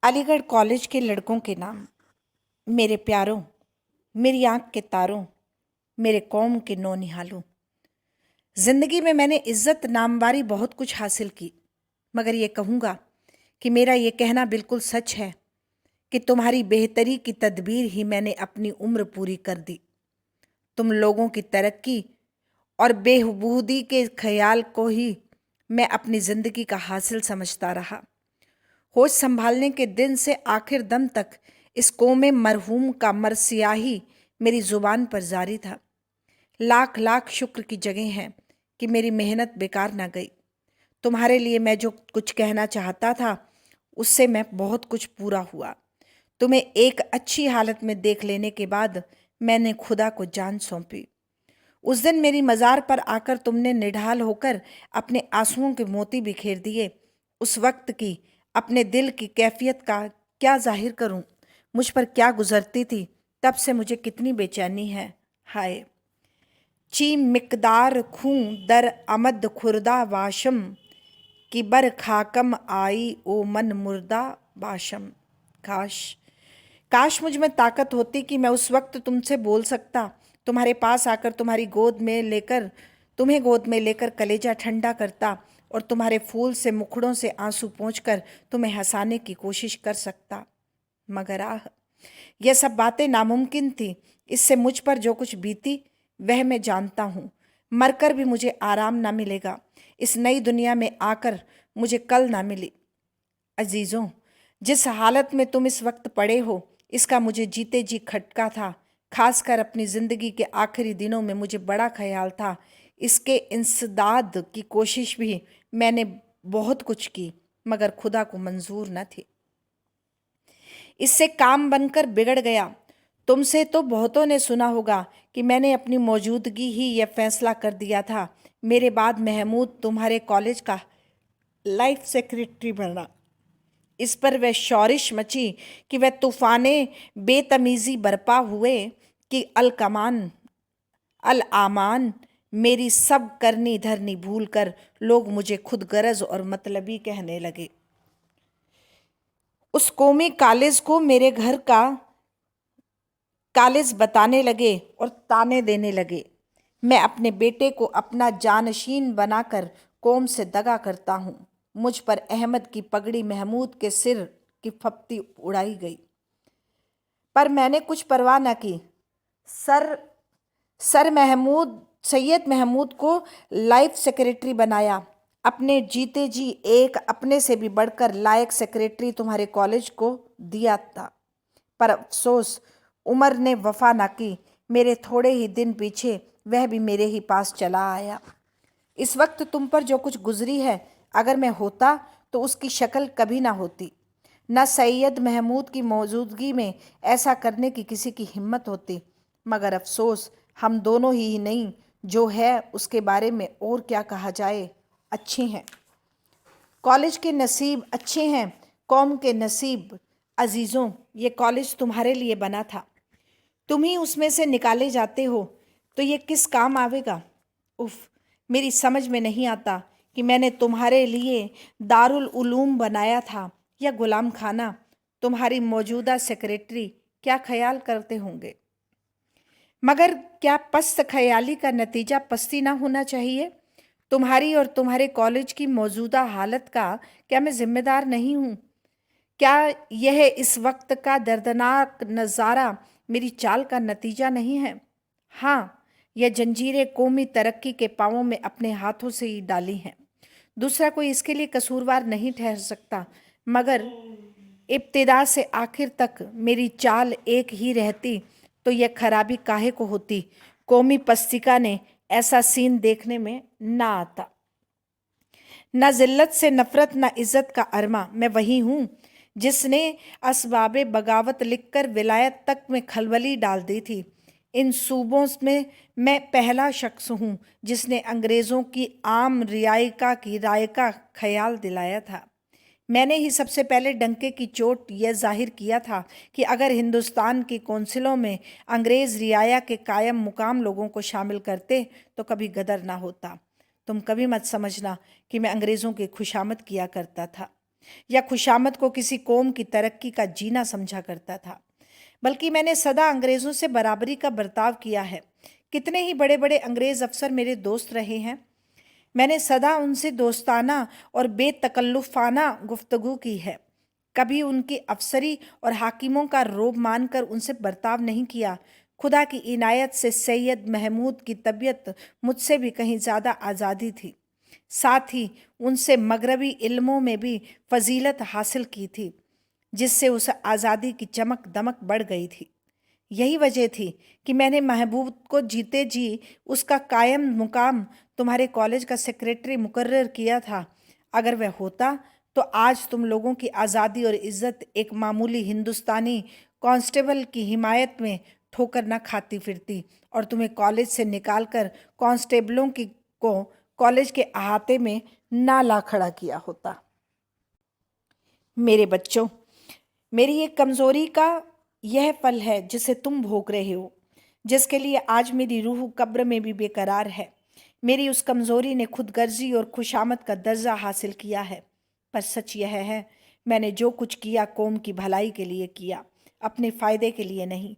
Aligarh college के लड़कों के नाम। मेरे प्यारों, मेरी आंख के तारों, मेरे कौम के नौनिहालों। जिंदगी में मैंने इज्जत नामवारी बहुत कुछ हासिल की, मगर ये कहूँगा कि मेरा ये कहना बिल्कुल सच है कि तुम्हारी बेहतरी की तदबीर ही मैंने अपनी उम्र पूरी कर दी। तुम लोगों की तरक्की और बेहबूदी के ख्याल को ही मैं अपनी जिंदगी का हासिल समझता रहा। होश संभालने के दिन से आखिर दम तक इस कौमे मरहूम का मरसियाही मेरी जुबान पर जारी था। लाख लाख शुक्र की जगह है कि मेरी मेहनत बेकार ना गई। तुम्हारे लिए मैं जो कुछ कहना चाहता था उससे मैं बहुत कुछ पूरा हुआ। तुम्हें एक अच्छी हालत में देख लेने के बाद मैंने खुदा को जान सौंपी। उस दिन मेरी मज़ार पर आकर तुमने निढाल होकर अपने आंसुओं के मोती बिखेर दिए। उस वक्त की अपने दिल की कैफियत का क्या जाहिर करूं, मुझ पर क्या गुजरती थी, तब से मुझे कितनी बेचैनी है। हाय ची मिकदार खूं दर अमद खुर्दा वाशम कि बर खाकम आई ओ मन मुर्दा बाशम। काश काश मुझ में ताकत होती कि मैं उस वक्त तुमसे बोल सकता, तुम्हारे पास आकर तुम्हें गोद में लेकर कलेजा ठंडा करता और तुम्हारे फूल से मुखड़ों से आंसू पोंछकर तुम्हें हंसाने की कोशिश कर सकता। मगर यह सब बातें नामुमकिन थी। इससे मुझ पर जो कुछ बीती वह मैं जानता हूँ। मरकर भी मुझे आराम ना मिलेगा। इस नई दुनिया में आकर मुझे कल ना मिली। अजीज़ों, जिस हालत में तुम इस वक्त पड़े हो इसका मुझे जीते जी खटका था। खासकर अपनी ज़िंदगी के आखिरी दिनों में मुझे बड़ा ख्याल था। इसके इंसदाद की कोशिश भी मैंने बहुत कुछ की, मगर खुदा को मंजूर न थी। इससे काम बनकर बिगड़ गया। तुमसे तो बहुतों ने सुना होगा कि मैंने अपनी मौजूदगी ही यह फैसला कर दिया था। मेरे बाद महमूद तुम्हारे कॉलेज का लाइफ सेक्रेटरी बना। इस पर वह शौरिश मची कि वह तूफाने बेतमीज़ी बरपा हुए कि अल आमान मेरी सब करनी धरनी भूल कर लोग मुझे खुद गरज और मतलबी कहने लगे। उस कौमी कॉलेज को मेरे घर का कॉलेज बताने लगे और ताने देने लगे। मैं अपने बेटे को अपना जानशीन बनाकर कौम से दगा करता हूँ। मुझ पर अहमद की पगड़ी महमूद के सिर की फप्ती उड़ाई गई, पर मैंने कुछ परवाह न की। सर सैयद महमूद को लाइफ सेक्रेटरी बनाया। अपने जीते जी एक अपने से भी बढ़कर लायक सेक्रेटरी तुम्हारे कॉलेज को दिया था, पर अफसोस उमर ने वफा ना की। मेरे थोड़े ही दिन पीछे वह भी मेरे ही पास चला आया। इस वक्त तुम पर जो कुछ गुजरी है, अगर मैं होता तो उसकी शक्ल कभी ना होती। न सैयद महमूद की मौजूदगी में ऐसा करने की किसी की हिम्मत होती। मगर अफसोस हम दोनों ही नहीं, जो है उसके बारे में और क्या कहा जाए, अच्छे हैं। कॉलेज के नसीब अच्छे हैं, कौम के नसीब। अजीज़ों, ये कॉलेज तुम्हारे लिए बना था, तुम ही उसमें से निकाले जाते हो तो ये किस काम आवेगा। उफ, मेरी समझ में नहीं आता कि मैंने तुम्हारे लिए दारुल उलूम बनाया था या गुलाम खाना। तुम्हारी मौजूदा सेक्रेटरी क्या ख्याल करते होंगे। मगर क्या पस्त ख्याली का नतीजा पस्ती ना होना चाहिए। तुम्हारी और तुम्हारे कॉलेज की मौजूदा हालत का क्या मैं जिम्मेदार नहीं हूँ। क्या यह इस वक्त का दर्दनाक नज़ारा मेरी चाल का नतीजा नहीं है। हाँ, यह जंजीरें कौमी तरक्की के पांवों में अपने हाथों से ही डाली हैं। दूसरा कोई इसके लिए कसूरवार नहीं ठहर सकता। मगर इब्तिदा से आखिर तक मेरी चाल एक ही रहती तो यह खराबी काहे को होती। कौमी पस्तिका ने ऐसा सीन देखने में ना आता। न जिल्लत से नफरत, न इज्जत का अरमा। मैं वही हूँ जिसने असबाबे बगावत लिखकर विलायत तक में खलबली डाल दी थी। इन सूबों में मैं पहला शख्स हूँ जिसने अंग्रेज़ों की आम रियायका की राय का ख्याल दिलाया था। मैंने ही सबसे पहले डंके की चोट यह जाहिर किया था कि अगर हिंदुस्तान की कौंसिलों में अंग्रेज़ रियाया के कायम मुकाम लोगों को शामिल करते तो कभी गदर ना होता। तुम कभी मत समझना कि मैं अंग्रेज़ों की खुशामद किया करता था। या खुशामद को किसी कौम की तरक्की का जीना समझा करता था। बल्कि मैंने सदा अंग्रेज़ों से बराबरी का बर्ताव किया है। कितने ही बड़े बड़े अंग्रेज़ अफसर मेरे दोस्त रहे हैं। मैंने सदा उनसे दोस्ताना और बेतकल्लुफ़ाना गुफ्तगू की है। कभी उनकी अफसरी और हाकिमों का रोब मानकर उनसे बर्ताव नहीं किया। खुदा की इनायत से सैयद महमूद की तबीयत मुझसे भी कहीं ज़्यादा आज़ादी थी। साथ ही उनसे मगरबी इल्मों में भी फजीलत हासिल की थी, जिससे उस आज़ादी की चमक दमक बढ़ गई थी। यही वजह थी कि मैंने महबूब को जीते जी उसका कायम मुकाम तुम्हारे कॉलेज का सेक्रेटरी मुकर्रर किया था। अगर वह होता तो आज तुम लोगों की आज़ादी और इज्जत एक मामूली हिंदुस्तानी कांस्टेबल की हिमायत में ठोकर न खाती फिरती और तुम्हें कॉलेज से निकालकर कांस्टेबलों की को कॉलेज के अहाते में ना ला खड़ा किया होता। मेरे बच्चों, मेरी एक कमज़ोरी का यह फल है जिसे तुम भोग रहे हो, जिसके लिए आज मेरी रूह कब्र में भी बेकरार है। मेरी उस कमज़ोरी ने खुदगर्जी और खुशामद का दर्जा हासिल किया है। पर सच यह है, मैंने जो कुछ किया कौम की भलाई के लिए किया, अपने फ़ायदे के लिए नहीं।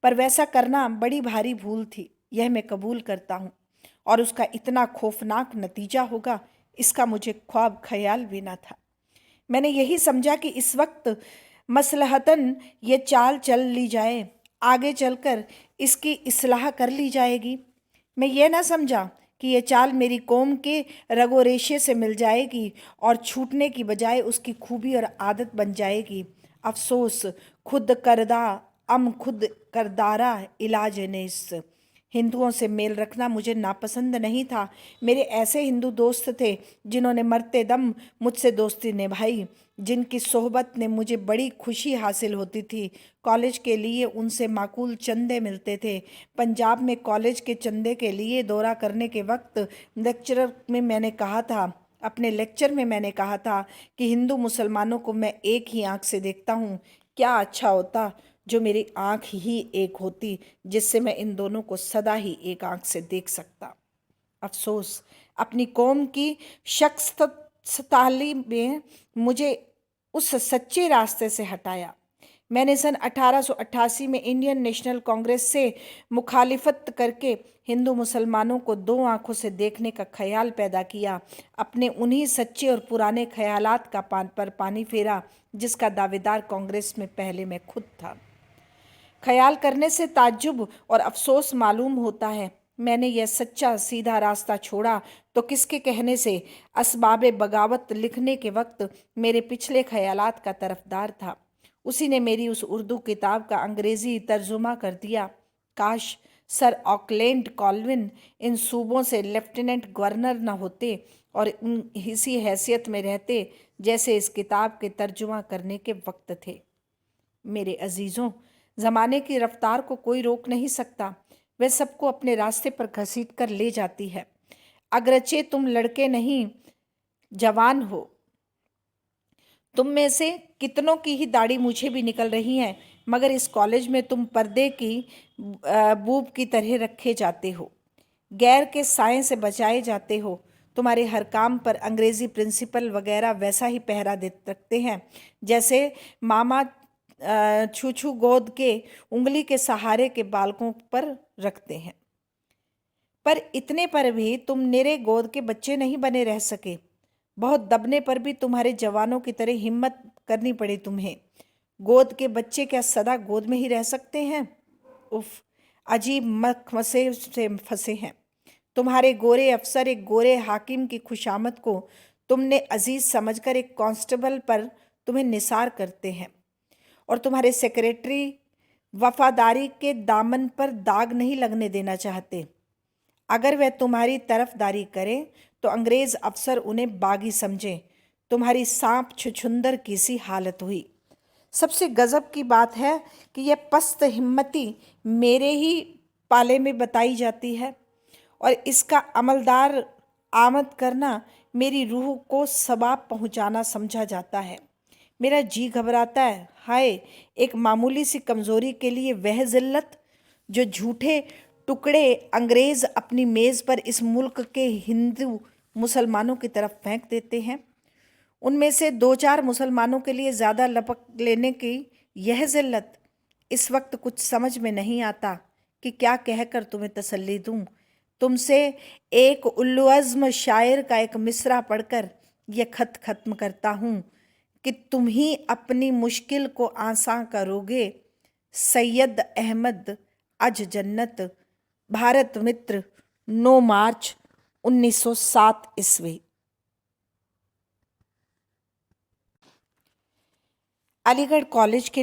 पर वैसा करना बड़ी भारी भूल थी, यह मैं कबूल करता हूँ। और उसका इतना खौफनाक नतीजा होगा, इसका मुझे ख्वाब ख्याल भी ना था। मैंने यही समझा कि इस वक्त मसलहतन ये चाल चल ली जाए, आगे चलकर इसकी इस्लाह कर ली जाएगी। मैं ये ना समझा कि ये चाल मेरी कौम के रगो रेशे से मिल जाएगी और छूटने की बजाय उसकी खूबी और आदत बन जाएगी। अफसोस, खुद करदा खुद करदारा इलाज नेस। हिंदुओं से मेल रखना मुझे नापसंद नहीं था। मेरे ऐसे हिंदू दोस्त थे जिन्होंने मरते दम मुझसे दोस्ती निभाई, जिनकी सोहबत ने मुझे बड़ी खुशी हासिल होती थी। कॉलेज के लिए उनसे माकूल चंदे मिलते थे। पंजाब में कॉलेज के चंदे के लिए दौरा करने के वक्त अपने लेक्चर में मैंने कहा था कि हिंदू मुसलमानों को मैं एक ही आंख से देखता हूँ। क्या अच्छा होता जो मेरी आंख ही एक होती, जिससे मैं इन दोनों को सदा ही एक आंख से देख सकता। अफसोस, अपनी कौम की शख्स तालीम में मुझे उस सच्चे रास्ते से हटाया। मैंने सन 1888 में इंडियन नेशनल कांग्रेस से मुखालिफत करके हिंदू मुसलमानों को दो आंखों से देखने का ख्याल पैदा किया। अपने उन्हीं सच्चे और पुराने ख्यालात का पर पानी फेरा जिसका दावेदार कांग्रेस में पहले मैं खुद था। ख्याल करने से ताज्जुब और अफसोस मालूम होता है, मैंने यह सच्चा सीधा रास्ता छोड़ा तो किसके कहने से असबाबे बगावत लिखने के वक्त मेरे पिछले ख्यालात का तरफदार था। उसी ने मेरी उस उर्दू किताब का अंग्रेज़ी तर्जुमा कर दिया। काश सर ऑकलैंड कॉल्विन इन सूबों से लेफ्टिनेंट गवर्नर न होते और इसी हैसियत में रहते जैसे इस किताब के तर्जुमा करने के वक्त थे। मेरे अजीज़ों, ज़माने की रफ्तार को कोई रोक नहीं सकता। वह सबको अपने रास्ते पर घसीट कर ले जाती है। अगरचे तुम लड़के नहीं, जवान हो। तुम में से कितनों की ही दाढ़ी मुझे भी निकल रही है, मगर इस कॉलेज में तुम पर्दे की बूब की तरह रखे जाते हो, गैर के साए से बचाए जाते हो। तुम्हारे हर काम पर अंग्रेज़ी प्रिंसिपल वगैरह वैसा ही पहरा दे रखते हैं जैसे मामा छू छू गोद के उंगली के सहारे के बालकों पर रखते हैं। पर इतने पर भी तुम निरे गोद के बच्चे नहीं बने रह सके। बहुत दबने पर भी तुम्हारे जवानों की तरह हिम्मत करनी पड़ी तुम्हें। गोद के बच्चे क्या सदा गोद में ही रह सकते हैं? उफ, अजीब मखमसे से फंसे हैं। तुम्हारे गोरे अफसर एक गोरे हाकिम की खुशामद को तुमने अजीज समझकर एक कांस्टेबल पर तुम्हें निसार करते हैं, और तुम्हारे सेक्रेटरी वफादारी के दामन पर दाग नहीं लगने देना चाहते। अगर वह तुम्हारी तरफदारी करें तो अंग्रेज़ अफसर उन्हें बागी समझें। तुम्हारी सांप छुछुंदर की सी हालत हुई। सबसे गज़ब की बात है कि यह पस्त हिम्मती मेरे ही पाले में बताई जाती है और इसका अमलदार आमद करना मेरी रूह को सवाब पहुंचाना समझा जाता है। मेरा जी घबराता है। हाय, एक मामूली सी कमज़ोरी के लिए वह ज़िल्लत जो झूठे टुकड़े अंग्रेज़ अपनी मेज़ पर इस मुल्क के हिंदू मुसलमानों की तरफ फेंक देते हैं। उनमें से 2-4 मुसलमानों के लिए ज़्यादा लपक लेने की यह ज़िल्लत, इस वक्त कुछ समझ में नहीं आता कि क्या कहकर तुम्हें तसल्ली दूं। तुमसे एक उल्लू अज़्म शायर का एक मिसरा पढ़कर यह खत ख़त्म करता हूँ कि तुम ही अपनी मुश्किल को आसान करोगे। सैयद अहमद अज जन्नत, भारत मित्र, 9 मार्च 1907 ईस्वी। अलीगढ़ कॉलेज के